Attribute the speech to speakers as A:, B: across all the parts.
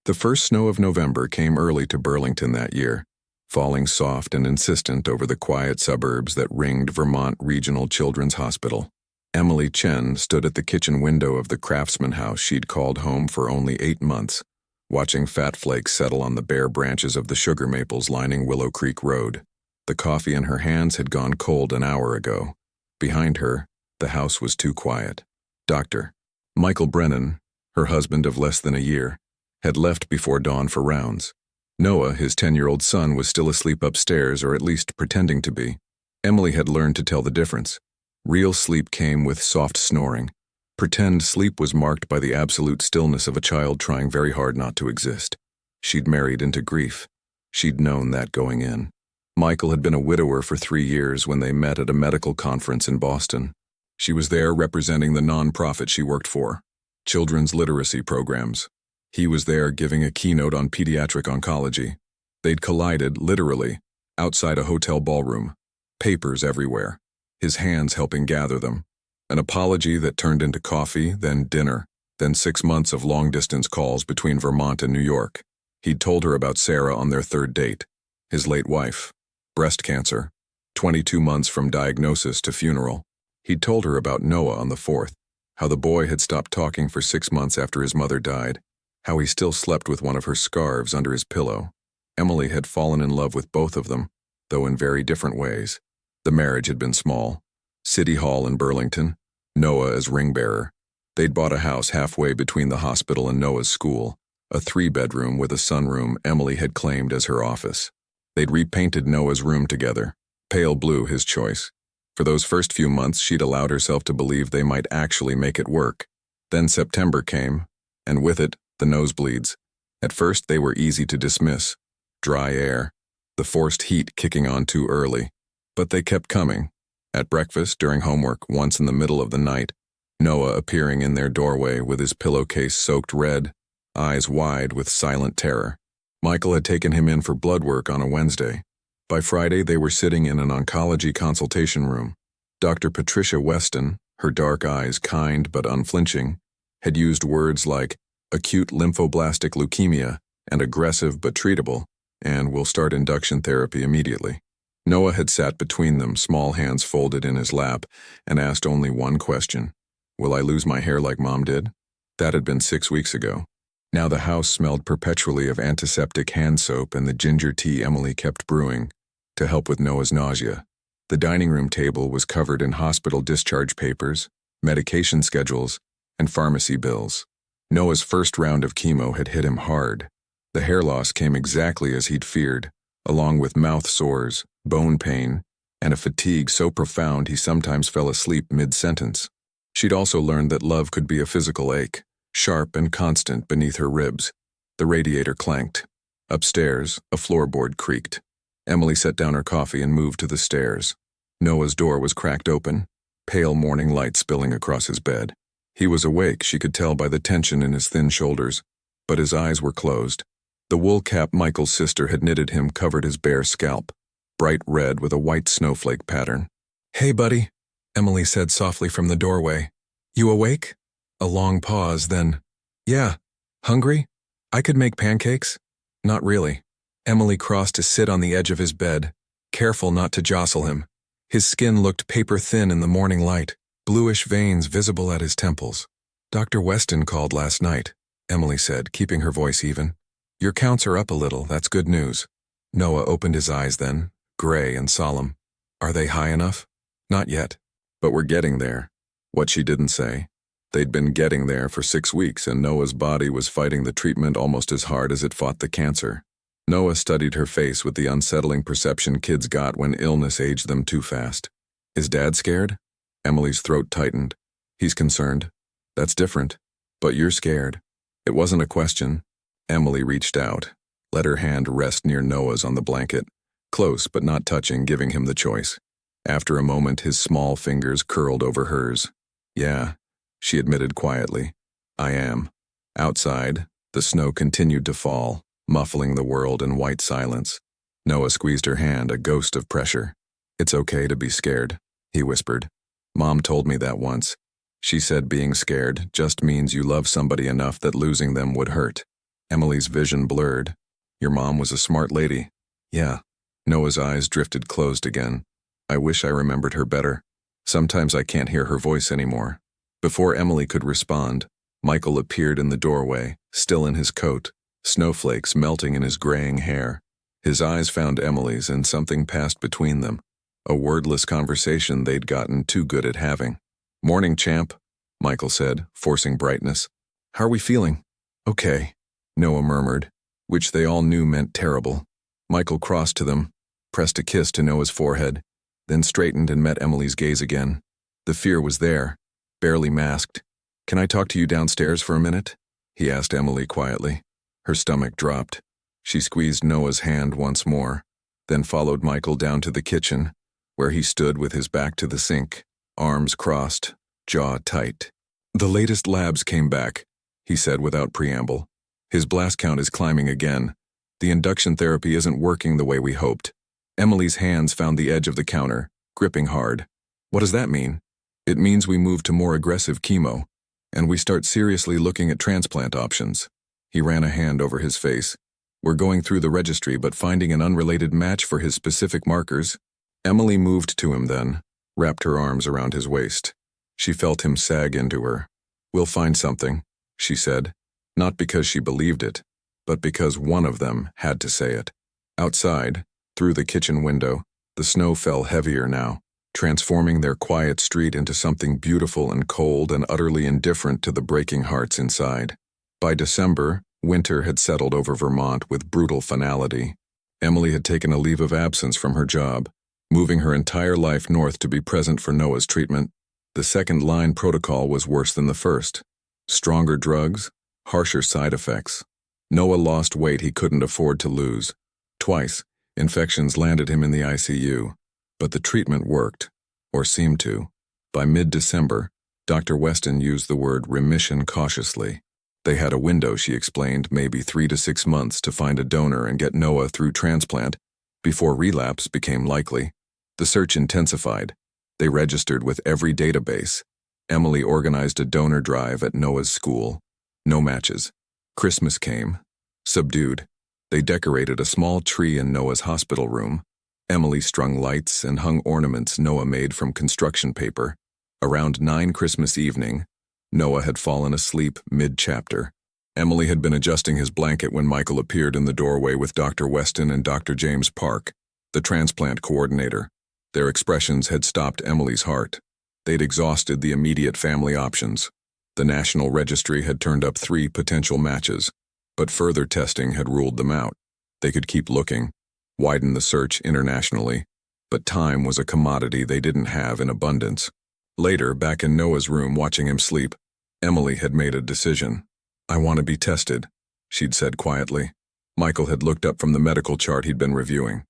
A: The first snow of November came early to Burlington that year, falling soft and insistent over the quiet suburbs that ringed Vermont Regional Children's Hospital. Emily Chen stood at the kitchen window of the craftsman house she'd called home for only 8 months, watching fat flakes settle on the bare branches of the sugar maples lining Willow Creek Road. The coffee in her hands had gone cold an hour ago. Behind her, the house was too quiet. Dr. Michael Brennan, her husband of less than a year, had left before dawn for rounds. Noah, his 10-year-old son, was still asleep upstairs, or at least pretending to be. Emily had learned to tell the difference. Real sleep came with soft snoring. Pretend sleep was marked by the absolute stillness of a child trying very hard not to exist. She'd married into grief. She'd known that going in. Michael had been a widower for 3 years when they met at a medical conference in Boston. She was there representing the nonprofit she worked for, children's literacy programs. He was there giving a keynote on pediatric oncology. They'd collided, literally, outside a hotel ballroom. Papers everywhere, his hands helping gather them. An apology that turned into coffee, then dinner, then 6 months of long-distance calls between Vermont and New York. He'd told her about Sarah on their third date, his late wife, breast cancer, 22 months from diagnosis to funeral. He'd told her about Noah on the 4th, how the boy had stopped talking for 6 months after his mother died, how he still slept with one of her scarves under his pillow. Emily had fallen in love with both of them, though in very different ways. The marriage had been small. City Hall in Burlington, Noah as ring-bearer. They'd bought a house halfway between the hospital and Noah's school, a 3-bedroom with a sunroom Emily had claimed as her office. They'd repainted Noah's room together, pale blue his choice. For those first few months, she'd allowed herself to believe they might actually make it work. Then September came, and with it, the nosebleeds. At first, they were easy to dismiss. Dry air, the forced heat kicking on too early. But they kept coming. At breakfast, during homework, once in the middle of the night, Noah appearing in their doorway with his pillowcase soaked red, eyes wide with silent terror. Michael had taken him in for blood work on a Wednesday. By Friday, they were sitting in an oncology consultation room. Dr. Patricia Weston, her dark eyes kind but unflinching, had used words like acute lymphoblastic leukemia and aggressive but treatable, and will start induction therapy immediately. Noah had sat between them, small hands folded in his lap, and asked only one question. Will I lose my hair like Mom did? That had been 6 weeks ago. Now the house smelled perpetually of antiseptic hand soap and the ginger tea Emily kept brewing to help with Noah's nausea. The dining room table was covered in hospital discharge papers, medication schedules, and pharmacy bills. Noah's first round of chemo had hit him hard. The hair loss came exactly as he'd feared, along with mouth sores, bone pain, and a fatigue so profound he sometimes fell asleep mid-sentence. She'd also learned that love could be a physical ache, sharp and constant beneath her ribs. The radiator clanked. Upstairs, a floorboard creaked. Emily set down her coffee and moved to the stairs. Noah's door was cracked open, pale morning light spilling across his bed. He was awake, she could tell by the tension in his thin shoulders, but his eyes were closed. The wool cap Michael's sister had knitted him covered his bare scalp, bright red with a white snowflake pattern. "Hey, buddy," Emily said softly from the doorway. "You awake?" A long pause, then, "Yeah. Hungry? I could make pancakes." "Not really." Emily crossed to sit on the edge of his bed, careful not to jostle him. His skin looked paper-thin in the morning light, bluish veins visible at his temples. "Dr. Weston called last night," Emily said, keeping her voice even. "Your counts are up a little, that's good news." Noah opened his eyes then, gray and solemn. "Are they high enough?" "Not yet. But we're getting there." What she didn't say. They'd been getting there for 6 weeks, and Noah's body was fighting the treatment almost as hard as it fought the cancer. Noah studied her face with the unsettling perception kids got when illness aged them too fast. "Is Dad scared?" Emily's throat tightened. "He's concerned." "That's different. But you're scared." It wasn't a question. Emily reached out, let her hand rest near Noah's on the blanket, close but not touching, giving him the choice. After a moment, his small fingers curled over hers. "Yeah," she admitted quietly. "I am." Outside, the snow continued to fall, muffling the world in white silence. Noah squeezed her hand, a ghost of pressure. "It's okay to be scared," he whispered. "Mom told me that once. She said being scared just means you love somebody enough that losing them would hurt." Emily's vision blurred. Your mom was a smart lady. Yeah. Noah's eyes drifted closed again. I wish I remembered her better. Sometimes I can't hear her voice anymore. Before Emily could respond, Michael appeared in the doorway, still in his coat, snowflakes melting in his graying hair. His eyes found Emily's and something passed between them. A wordless conversation they'd gotten too good at having. Morning, champ, Michael said, forcing brightness. How are we feeling? Okay, Noah murmured, which they all knew meant terrible. Michael crossed to them, pressed a kiss to Noah's forehead, then straightened and met Emily's gaze again. The fear was there, barely masked. Can I talk to you downstairs for a minute? He asked Emily quietly. Her stomach dropped. She squeezed Noah's hand once more, then followed Michael down to the kitchen, where he stood with his back to the sink, arms crossed, jaw tight. The latest labs came back, he said without preamble. His blast count is climbing again. The induction therapy isn't working the way we hoped. Emily's hands found the edge of the counter, gripping hard. What does that mean? It means we move to more aggressive chemo, and we start seriously looking at transplant options. He ran a hand over his face. We're going through the registry but finding an unrelated match for his specific markers. Emily moved to him then, wrapped her arms around his waist. She felt him sag into her. We'll find something, she said, not because she believed it, but because one of them had to say it. Outside, through the kitchen window, the snow fell heavier now, transforming their quiet street into something beautiful and cold and utterly indifferent to the breaking hearts inside. By December, winter had settled over Vermont with brutal finality. Emily had taken a leave of absence from her job, moving her entire life north to be present for Noah's treatment. The second-line protocol was worse than the first. Stronger drugs, harsher side effects. Noah lost weight he couldn't afford to lose. Twice, infections landed him in the ICU. But the treatment worked, or seemed to. By mid-December, Dr. Weston used the word remission cautiously. They had a window, she explained, maybe 3 to 6 months to find a donor and get Noah through transplant before relapse became likely. The search intensified. They registered with every database. Emily organized a donor drive at Noah's school. No matches. Christmas came. Subdued. They decorated a small tree in Noah's hospital room. Emily strung lights and hung ornaments Noah made from construction paper. Around 9 Christmas evening, Noah had fallen asleep mid-chapter. Emily had been adjusting his blanket when Michael appeared in the doorway with Dr. Weston and Dr. James Park, the transplant coordinator. Their expressions had stopped Emily's heart. They'd exhausted the immediate family options. The National Registry had turned up 3 potential matches, but further testing had ruled them out. They could keep looking, widen the search internationally, but time was a commodity they didn't have in abundance. Later, back in Noah's room watching him sleep, Emily had made a decision. I want to be tested, she'd said quietly. Michael had looked up from the medical chart he'd been reviewing.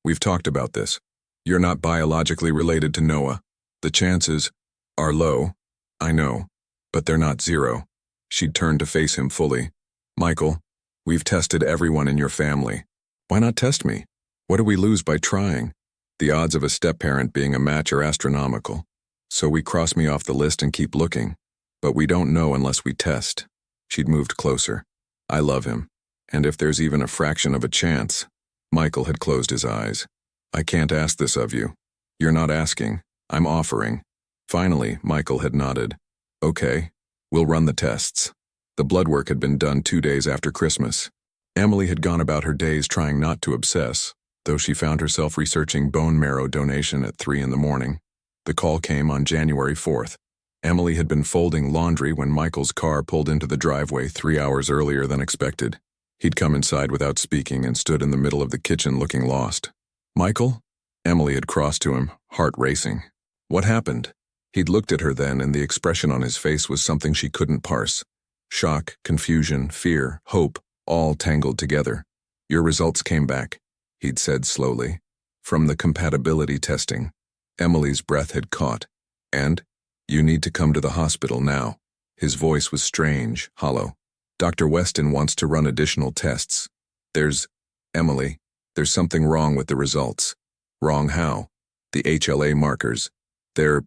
A: We've talked about this. You're not biologically related to Noah. The chances are low, I know, but they're not zero. She'd turned to face him fully. Michael, we've tested everyone in your family. Why not test me? What do we lose by trying? The odds of a step-parent being a match are astronomical. So we cross me off the list and keep looking. But we don't know unless we test. She'd moved closer. I love him. And if there's even a fraction of a chance. Michael had closed his eyes. I can't ask this of you. You're not asking. I'm offering. Finally, Michael had nodded. Okay, we'll run the tests. The blood work had been done 2 days after Christmas. Emily had gone about her days trying not to obsess, though she found herself researching bone marrow donation at 3 in the morning. The call came on January 4th. Emily had been folding laundry when Michael's car pulled into the driveway 3 hours earlier than expected. He'd come inside without speaking and stood in the middle of the kitchen looking lost. Michael? Emily had crossed to him, heart racing. What happened? He'd looked at her then, and the expression on his face was something she couldn't parse. Shock, confusion, fear, hope, all tangled together. Your results came back, he'd said slowly. From the compatibility testing. Emily's breath had caught. And? You need to come to the hospital now. His voice was strange, hollow. Dr. Weston wants to run additional tests. Emily, there's something wrong with the results. Wrong how? The HLA markers. They're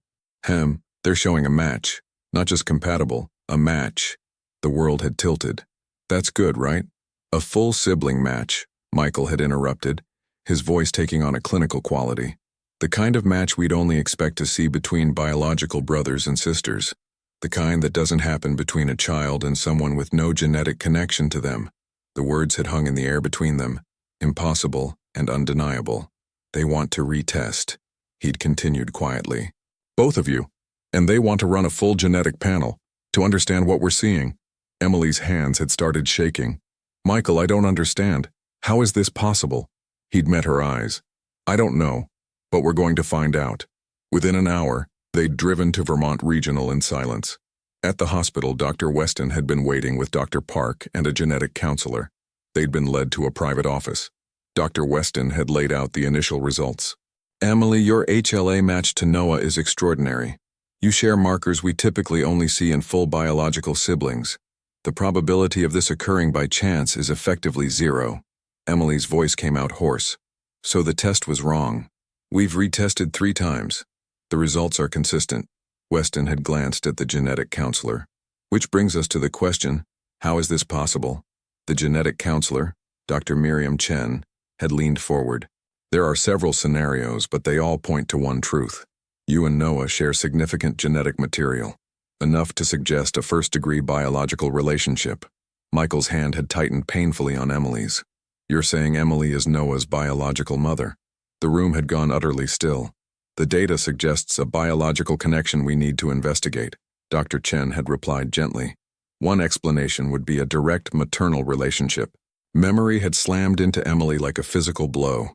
A: showing a match. Not just compatible, a match. The world had tilted. That's good, right? A full sibling match, Michael had interrupted, his voice taking on a clinical quality. The kind of match we'd only expect to see between biological brothers and sisters. The kind that doesn't happen between a child and someone with no genetic connection to them. The words had hung in the air between them, impossible and undeniable. They want to retest, he'd continued quietly. Both of you. And they want to run a full genetic panel, to understand what we're seeing. Emily's hands had started shaking. Michael, I don't understand. How is this possible? He'd met her eyes. I don't know, but we're going to find out. Within an hour, they'd driven to Vermont Regional in silence. At the hospital, Dr. Weston had been waiting with Dr. Park and a genetic counselor. They'd been led to a private office. Dr. Weston had laid out the initial results. Emily, your HLA match to Noah is extraordinary. You share markers we typically only see in full biological siblings. The probability of this occurring by chance is effectively zero. Emily's voice came out hoarse. So the test was wrong. We've retested 3 times. The results are consistent. Weston had glanced at the genetic counselor. Which brings us to the question, how is this possible? The genetic counselor, Dr. Miriam Chen, had leaned forward. There are several scenarios, but they all point to one truth. You and Noah share significant genetic material, enough to suggest a first-degree biological relationship. Michael's hand had tightened painfully on Emily's. You're saying Emily is Noah's biological mother. The room had gone utterly still. The data suggests a biological connection we need to investigate, Dr. Chen had replied gently. One explanation would be a direct maternal relationship. Memory had slammed into Emily like a physical blow.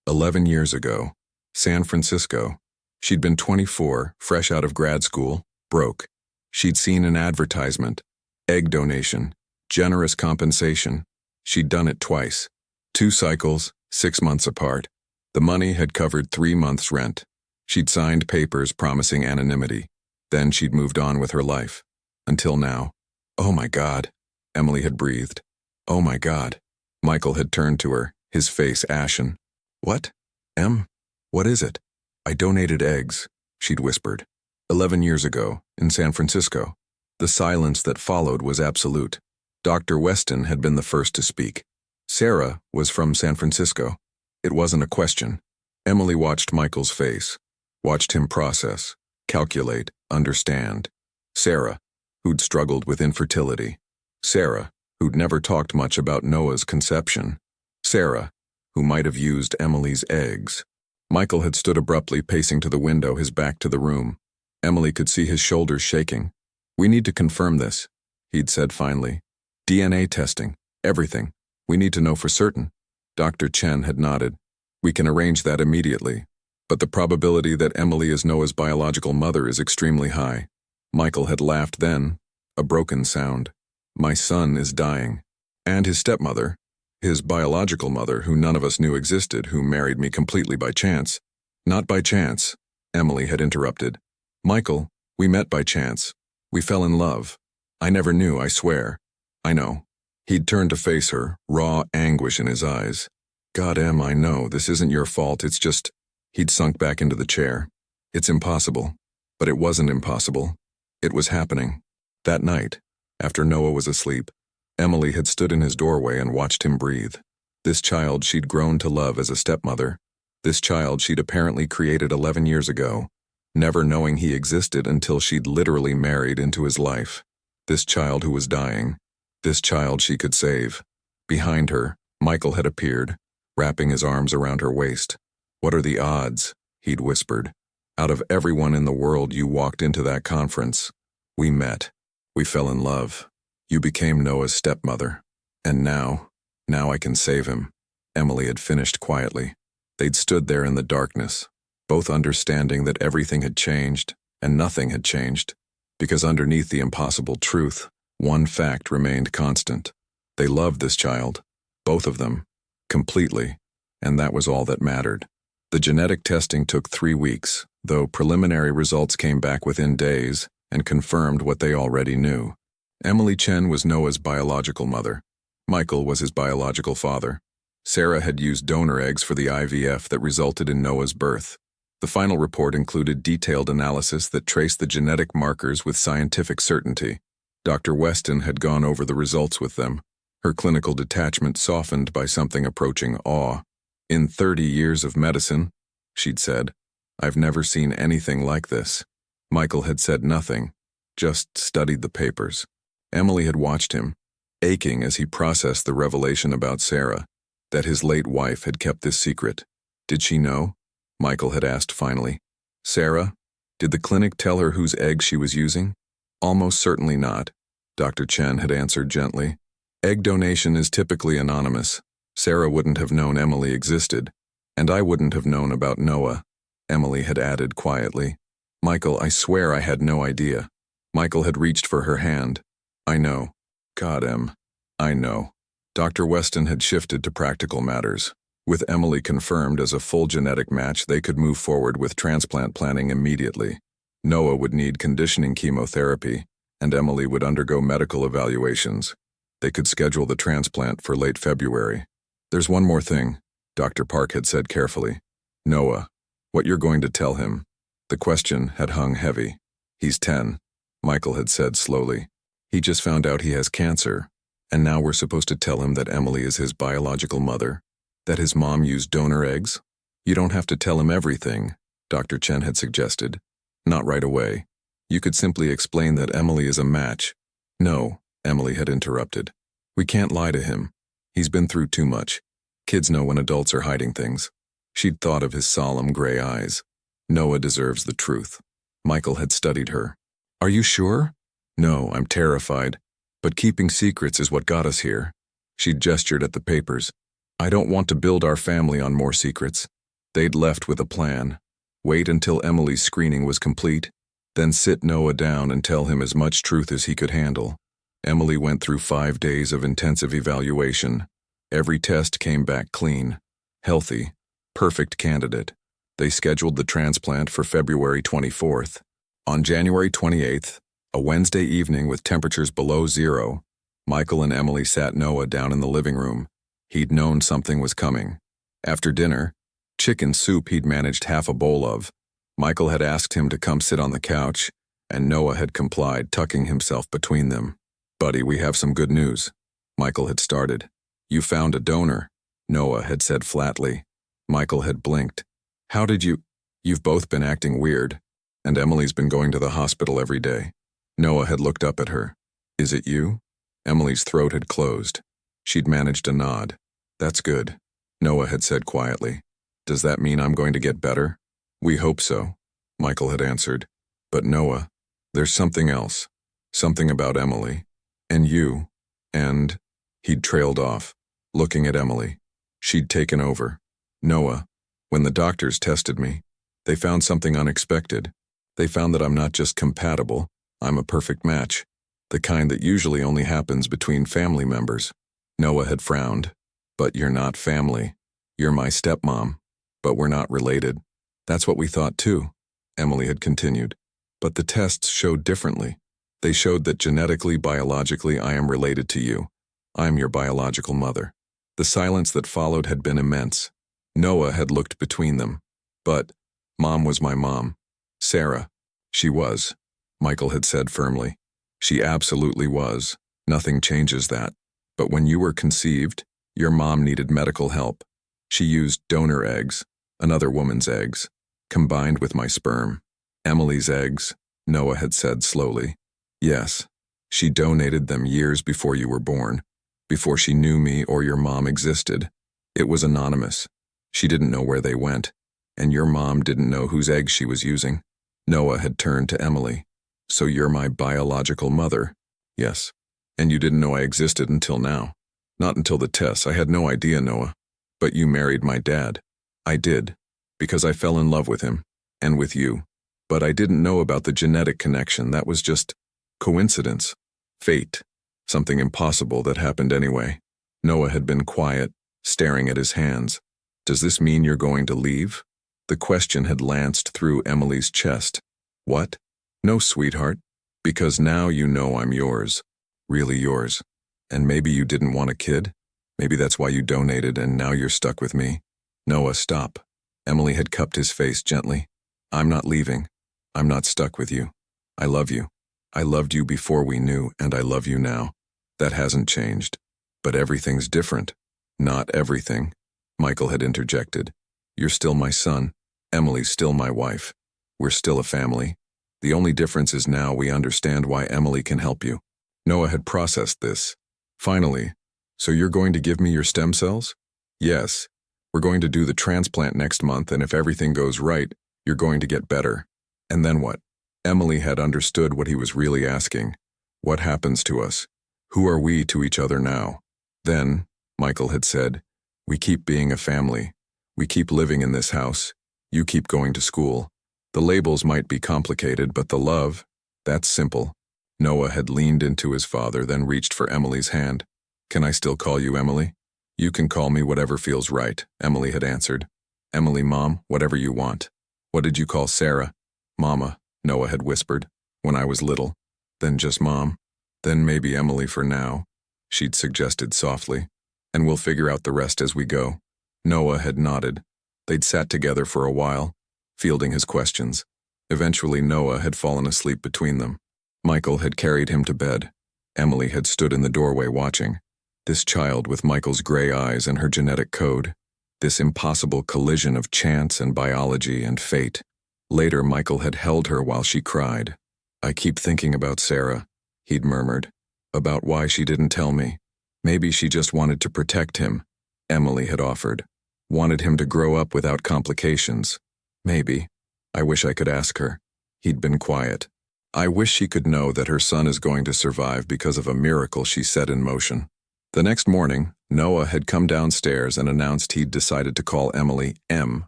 A: 11 years ago, San Francisco. She'd been 24, fresh out of grad school, broke. She'd seen an advertisement, egg donation, generous compensation. She'd done it twice. 2 cycles, 6 months apart. The money had covered 3 months' rent. She'd signed papers promising anonymity. Then she'd moved on with her life. Until now. Oh my God, Emily had breathed. Oh my God. Michael had turned to her, his face ashen. What? Em? What is it? I donated eggs, she'd whispered. 11 years ago, in San Francisco. The silence that followed was absolute. Dr. Weston had been the first to speak. Sarah was from San Francisco. It wasn't a question. Emily watched Michael's face, watched him process, calculate, understand. Sarah, who'd struggled with infertility. Sarah, who'd never talked much about Noah's conception. Sarah, who might have used Emily's eggs. Michael had stood abruptly, pacing to the window, his back to the room. Emily could see his shoulders shaking. We need to confirm this, he'd said finally. DNA testing, everything. We need to know for certain. Dr. Chen had nodded. We can arrange that immediately. But the probability that Emily is Noah's biological mother is extremely high. Michael had laughed then, a broken sound. My son is dying. And his stepmother, his biological mother, who none of us knew existed, who married me completely by chance. Not by chance, Emily had interrupted. Michael, we met by chance. We fell in love. I never knew, I swear. I know. He'd turned to face her, raw anguish in his eyes. God, Em, I know, this isn't your fault, it's just... He'd sunk back into the chair. It's impossible. But it wasn't impossible. It was happening. That night, after Noah was asleep, Emily had stood in his doorway and watched him breathe. This child she'd grown to love as a stepmother. This child she'd apparently created 11 years ago, never knowing he existed until she'd literally married into his life. This child who was dying. This child she could save. Behind her, Michael had appeared, wrapping his arms around her waist. What are the odds? He'd whispered. Out of everyone in the world, you walked into that conference. We met. We fell in love. You became Noah's stepmother. And now I can save him. Emily had finished quietly. They'd stood there in the darkness, both understanding that everything had changed and nothing had changed, because underneath the impossible truth, one fact remained constant. They loved this child, both of them, completely, and that was all that mattered. The genetic testing took 3 weeks, though preliminary results came back within days and confirmed what they already knew. Emily Chen was Noah's biological mother. Michael was his biological father. Sarah had used donor eggs for the IVF that resulted in Noah's birth. The final report included detailed analysis that traced the genetic markers with scientific certainty. Dr. Weston had gone over the results with them. Her clinical detachment softened by something approaching awe. "In 30 years of medicine," she'd said, "I've never seen anything like this." Michael had said nothing, just studied the papers. Emily had watched him, aching as he processed the revelation about Sarah, that his late wife had kept this secret. Did she know? Michael had asked finally. Sarah? Did the clinic tell her whose egg she was using? Almost certainly not, Dr. Chen had answered gently. Egg donation is typically anonymous. Sarah wouldn't have known Emily existed, and I wouldn't have known about Noah, Emily had added quietly. Michael, I swear I had no idea. Michael had reached for her hand. I know. God, Em. I know. Dr. Weston had shifted to practical matters. With Emily confirmed as a full genetic match, they could move forward with transplant planning immediately. Noah would need conditioning chemotherapy, and Emily would undergo medical evaluations. They could schedule the transplant for late February. There's one more thing, Dr. Park had said carefully. Noah, what you're going to tell him. The question had hung heavy. He's 10, Michael had said slowly. He just found out he has cancer, and now we're supposed to tell him that Emily is his biological mother, that his mom used donor eggs? You don't have to tell him everything, Dr. Chen had suggested. Not right away. You could simply explain that Emily is a match. No, Emily had interrupted. We can't lie to him. He's been through too much. Kids know when adults are hiding things. She'd thought of his solemn gray eyes. Noah deserves the truth. Michael had studied her. Are you sure? No, I'm terrified. But keeping secrets is what got us here. She'd gestured at the papers. I don't want to build our family on more secrets. They'd left with a plan. Wait until Emily's screening was complete, then sit Noah down and tell him as much truth as he could handle. Emily went through 5 days of intensive evaluation. Every test came back clean, healthy, perfect candidate. They scheduled the transplant for February 24th. On January 28th, a Wednesday evening with temperatures below zero, Michael and Emily sat Noah down in the living room. He'd known something was coming. After dinner, chicken soup he'd managed half a bowl of. Michael had asked him to come sit on the couch, and Noah had complied, tucking himself between them. Buddy, we have some good news, Michael had started. You found a donor, Noah had said flatly. Michael had blinked. How did you? You've both been acting weird, and Emily's been going to the hospital every day. Noah had looked up at her. Is it you? Emily's throat had closed. She'd managed a nod. That's good, Noah had said quietly. Does that mean I'm going to get better? We hope so, Michael had answered. But Noah, there's something else. Something about Emily. And you. And... He'd trailed off, looking at Emily. She'd taken over. Noah, when the doctors tested me, they found something unexpected. They found that I'm not just compatible, I'm a perfect match. The kind that usually only happens between family members. Noah had frowned. But you're not family. You're my stepmom. But we're not related. That's what we thought too, Emily had continued. But the tests showed differently. They showed that genetically, biologically, I am related to you. I'm your biological mother. The silence that followed had been immense. Noah had looked between them. But Mom was my mom. Sarah. She was, Michael had said firmly. She absolutely was. Nothing changes that. But when you were conceived, your mom needed medical help. She used donor eggs, another woman's eggs, combined with my sperm. Emily's eggs, Noah had said slowly. Yes, she donated them years before you were born, before she knew me or your mom existed. It was anonymous. She didn't know where they went, and your mom didn't know whose eggs she was using. Noah had turned to Emily. So you're my biological mother? Yes. And you didn't know I existed until now? Not until the tests. I had no idea, Noah. But you married my dad. I did, because I fell in love with him, and with you. But I didn't know about the genetic connection. That was just coincidence, fate, something impossible that happened anyway. Noah had been quiet, staring at his hands. Does this mean you're going to leave? The question had lanced through Emily's chest. What? No, sweetheart. Because now you know I'm yours. Really yours. And maybe you didn't want a kid? Maybe that's why you donated and now you're stuck with me. Noah, stop. Emily had cupped his face gently. I'm not leaving. I'm not stuck with you. I love you. I loved you before we knew, and I love you now. That hasn't changed. But everything's different. Not everything, Michael had interjected. You're still my son. Emily's still my wife. We're still a family. The only difference is now we understand why Emily can help you. Noah had processed this. Finally, so you're going to give me your stem cells? Yes. We're going to do the transplant next month, and if everything goes right, you're going to get better. And then what? Emily had understood what he was really asking. What happens to us? Who are we to each other now? Then, Michael had said, we keep being a family. We keep living in this house. You keep going to school. The labels might be complicated, but the love, that's simple. Noah had leaned into his father, then reached for Emily's hand. Can I still call you Emily? You can call me whatever feels right, Emily had answered. Emily, Mom, whatever you want. What did you call Sarah? Mama, Noah had whispered, when I was little. Then just Mom. Then maybe Emily for now, she'd suggested softly. And we'll figure out the rest as we go. Noah had nodded. They'd sat together for a while, fielding his questions. Eventually Noah had fallen asleep between them. Michael had carried him to bed. Emily had stood in the doorway watching. This child with Michael's gray eyes and her genetic code. This impossible collision of chance and biology and fate. Later Michael had held her while she cried. I keep thinking about Sarah, he'd murmured. About why she didn't tell me. Maybe she just wanted to protect him, Emily had offered. Wanted him to grow up without complications. Maybe. I wish I could ask her. He'd been quiet. I wish she could know that her son is going to survive because of a miracle she set in motion. The next morning, Noah had come downstairs and announced he'd decided to call Emily M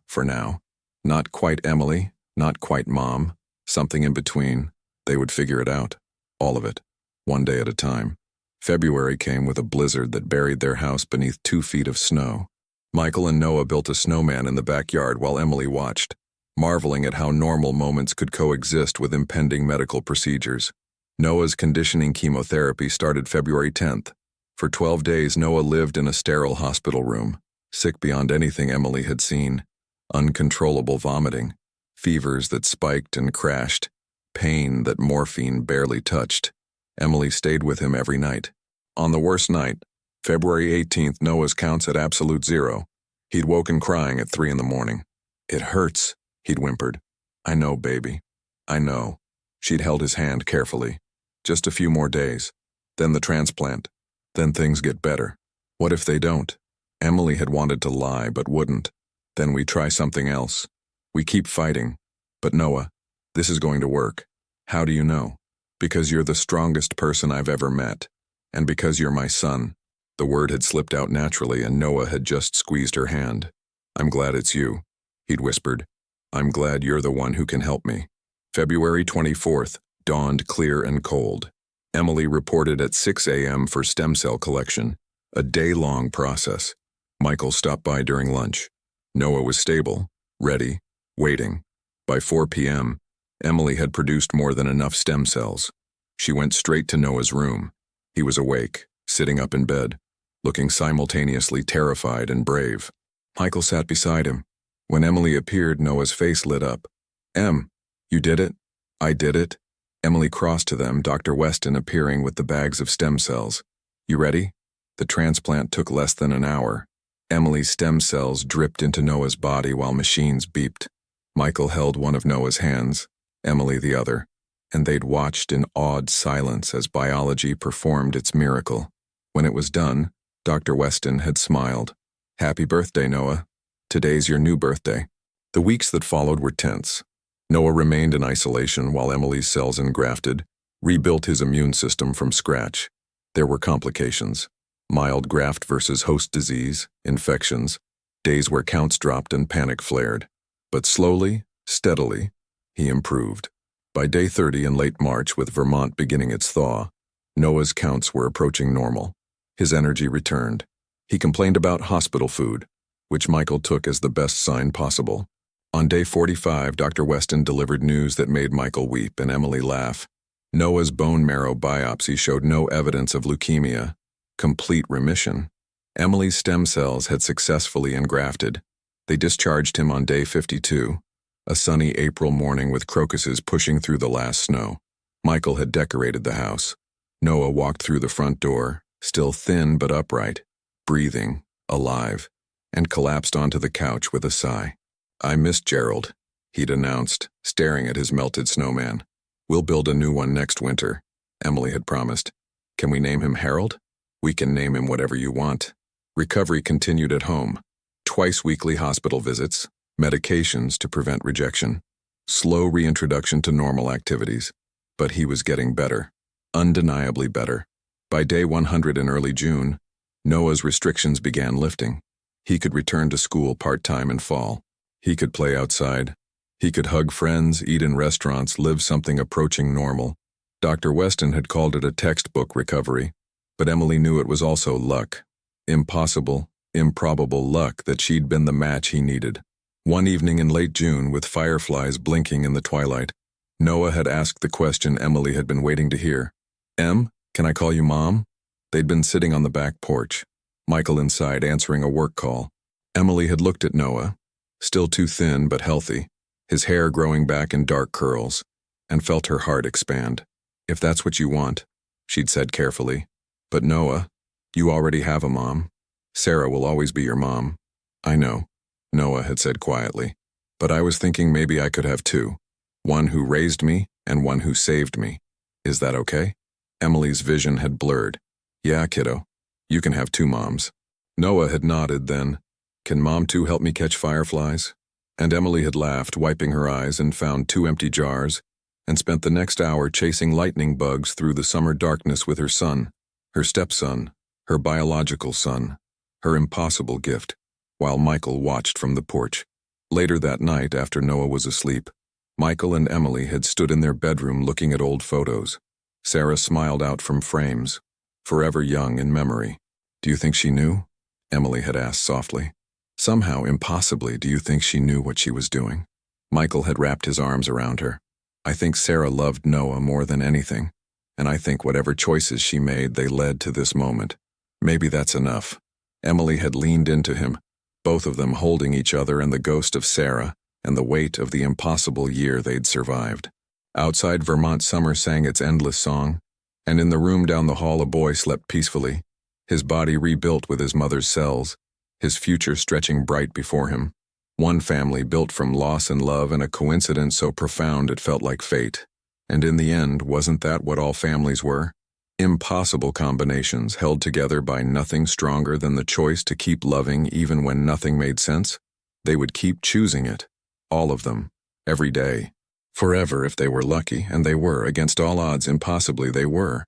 A: for now. Not quite Emily, not quite Mom, something in between. They would figure it out. All of it. One day at a time. February came with a blizzard that buried their house beneath 2 feet of snow. Michael and Noah built a snowman in the backyard while Emily watched, marveling at how normal moments could coexist with impending medical procedures. Noah's conditioning chemotherapy started February 10th. For 12 days, Noah lived in a sterile hospital room, sick beyond anything Emily had seen. Uncontrollable vomiting, fevers that spiked and crashed, pain that morphine barely touched. Emily stayed with him every night. On the worst night, February 18th, Noah's counts at absolute zero. He'd woken crying at 3 a.m. It hurts, he'd whimpered. I know, baby. I know. She'd held his hand carefully. Just a few more days. Then the transplant. Then things get better. What if they don't? Emily had wanted to lie but wouldn't. Then we try something else. We keep fighting. But Noah, this is going to work. How do you know? Because you're the strongest person I've ever met. And because you're my son. The word had slipped out naturally and Noah had just squeezed her hand. I'm glad it's you, he'd whispered. I'm glad you're the one who can help me. February 24th dawned clear and cold. Emily reported at 6 a.m. for stem cell collection, a day-long process. Michael stopped by during lunch. Noah was stable, ready, waiting. By 4 p.m., Emily had produced more than enough stem cells. She went straight to Noah's room. He was awake, sitting up in bed, looking simultaneously terrified and brave. Michael sat beside him. When Emily appeared, Noah's face lit up. Em, you did it? I did it? Emily crossed to them, Dr. Weston appearing with the bags of stem cells. You ready? The transplant took less than an hour. Emily's stem cells dripped into Noah's body while machines beeped. Michael held one of Noah's hands, Emily the other, and they'd watched in awed silence as biology performed its miracle. When it was done, Dr. Weston had smiled. Happy birthday, Noah. Today's your new birthday. The weeks that followed were tense. Noah remained in isolation while Emily's cells engrafted, rebuilt his immune system from scratch. There were complications. Mild graft versus host disease, infections, days where counts dropped and panic flared. But slowly, steadily, he improved. By day 30 in late March, with Vermont beginning its thaw, Noah's counts were approaching normal. His energy returned. He complained about hospital food, which Michael took as the best sign possible. On day 45, Dr. Weston delivered news that made Michael weep and Emily laugh. Noah's bone marrow biopsy showed no evidence of leukemia. Complete remission. Emily's stem cells had successfully engrafted. They discharged him on day 52, a sunny April morning with crocuses pushing through the last snow. Michael had decorated the house. Noah walked through the front door, still thin but upright, breathing, alive, and collapsed onto the couch with a sigh. "I miss Gerald," he'd announced, staring at his melted snowman. "We'll build a new one next winter," Emily had promised. "Can we name him Harold?" "We can name him whatever you want." Recovery continued at home. Twice-weekly hospital visits, medications to prevent rejection, slow reintroduction to normal activities. But he was getting better, undeniably better. By day 100 in early June, Noah's restrictions began lifting. He could return to school part-time in fall. He could play outside. He could hug friends, eat in restaurants, live something approaching normal. Dr. Weston had called it a textbook recovery, but Emily knew it was also luck. Impossible, improbable luck that she'd been the match he needed. One evening in late June, with fireflies blinking in the twilight, Noah had asked the question Emily had been waiting to hear. "Em, can I call you Mom?" They'd been sitting on the back porch, Michael inside answering a work call. Emily had looked at Noah, still too thin but healthy, his hair growing back in dark curls, and felt her heart expand. "If that's what you want," she'd said carefully. "But Noah, you already have a mom. Sarah will always be your mom." "I know," Noah had said quietly, "but I was thinking maybe I could have two. One who raised me and one who saved me. Is that okay?" Emily's vision had blurred. "Yeah, kiddo. You can have two moms." Noah had nodded then. "Can Mom too help me catch fireflies?" And Emily had laughed, wiping her eyes, and found two empty jars, and spent the next hour chasing lightning bugs through the summer darkness with her son, her stepson, her biological son, her impossible gift, while Michael watched from the porch. Later that night, after Noah was asleep, Michael and Emily had stood in their bedroom looking at old photos. Sarah smiled out from frames, forever young in memory. "Do you think she knew?" Emily had asked softly. "Somehow, impossibly, do you think she knew what she was doing?" Michael had wrapped his arms around her. "I think Sarah loved Noah more than anything, and I think whatever choices she made, they led to this moment. Maybe that's enough." Emily had leaned into him, both of them holding each other and the ghost of Sarah and the weight of the impossible year they'd survived. Outside, Vermont summer sang its endless song, and in the room down the hall a boy slept peacefully, his body rebuilt with his mother's cells, his future stretching bright before him. One family built from loss and love and a coincidence so profound it felt like fate. And in the end, wasn't that what all families were? Impossible combinations held together by nothing stronger than the choice to keep loving even when nothing made sense? They would keep choosing it. All of them. Every day. Forever if they were lucky, and they were, against all odds impossibly they were.